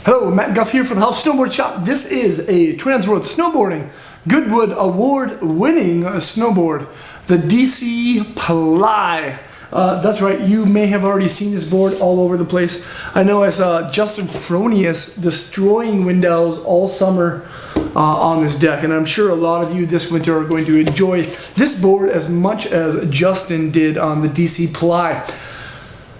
Hello, Matt Guff here for the House Snowboard Shop. This is a Transworld Snowboarding Goodwood Award-winning snowboard, the DC Ply. That's right, you may have already seen this board all over the place. I know I saw Justin Fronius destroying Windells all summer on this deck, and I'm sure a lot of you this winter are going to enjoy this board as much as Justin did on the DC Ply.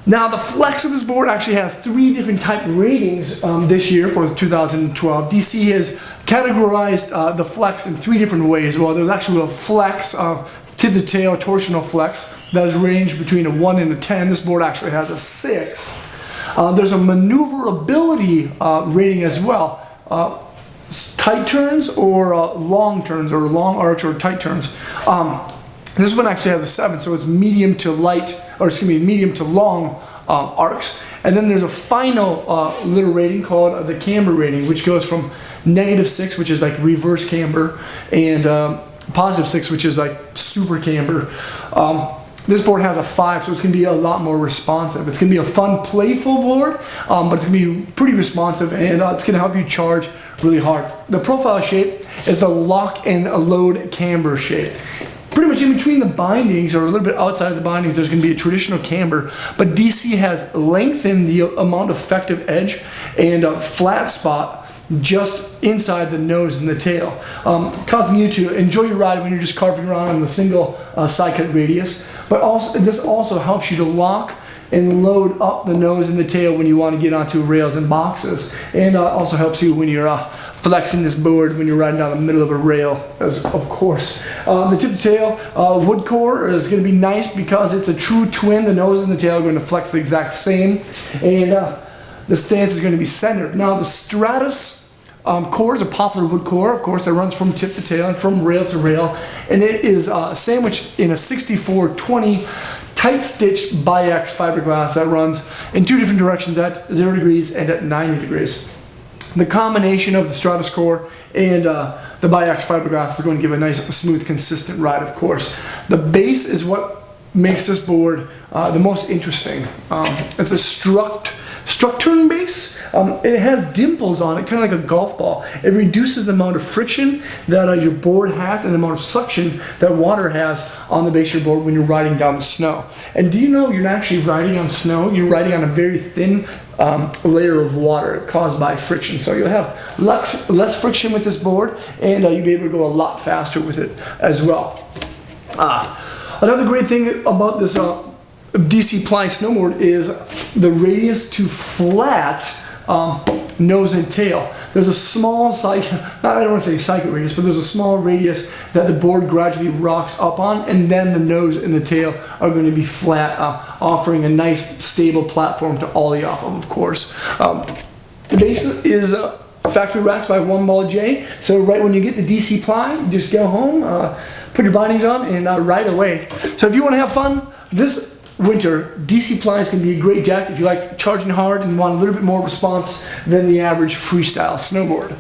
Now, the flex of this board actually has 3 different type ratings this year for 2012. DC has categorized the flex in 3 different ways. Well, there's actually a flex, tip to tail torsional flex, that is ranged between a 1 and a 10. This board actually has a 6. There's a maneuverability rating as well. Tight turns or long turns, or long arcs or tight turns. This one actually has a 7, so it's medium to light, or excuse me, medium to long arcs. And then there's a final little rating called the camber rating, which goes from -6, which is like reverse camber, and +6, which is like super camber. This board has a 5, so it's going to be a lot more responsive. It's going to be a fun, playful board, but it's going to be pretty responsive, and it's going to help you charge really hard. The profile shape is the lock and load camber shape. Pretty much in between the bindings, or a little bit outside of the bindings, there's going to be a traditional camber, but DC has lengthened the amount of effective edge and a flat spot just inside the nose and the tail, causing you to enjoy your ride when you're just carving around on the single side cut radius. But also, this also helps you to lock and load up the nose and the tail when you want to get onto rails and boxes, and also helps you when you're flexing this board when you're riding down the middle of a rail, as of course. The tip to tail wood core is going to be nice because it's a true twin. The nose and the tail are going to flex the exact same, and the stance is going to be centered. Now, the Stratus core is a poplar wood core, of course, that runs from tip to tail and from rail to rail, and it is sandwiched in a 64-20 tight stitched biax fiberglass that runs in 2 different directions, at 0 degrees and at 90 degrees. The combination of the Stratus core and the biax fiberglass is going to give a nice, smooth, consistent ride, of course. The base is what makes this board the most interesting. It's a structurn base. It has dimples on it, kind of like a golf ball. It reduces the amount of friction that your board has and the amount of suction that water has on the base of your board when you're riding down the snow. And do you know you're not actually riding on snow? You're riding on a very thin layer of water caused by friction. So you'll have less friction with this board, and you'll be able to go a lot faster with it as well. Another great thing about this DC Ply snowboard is the radius to flat nose and tail. There's a small I don't want to say cycle radius, but there's a small radius that the board gradually rocks up on, and then the nose and the tail are going to be flat, offering a nice stable platform to ollie off of course. The base is factory waxed by One Ball J, so right when you get the DC Ply, you just go home, put your bindings on, and ride away. So if you want to have fun this winter, DC Ply is going to be a great deck if you like charging hard and want a little bit more response than the average freestyle snowboard.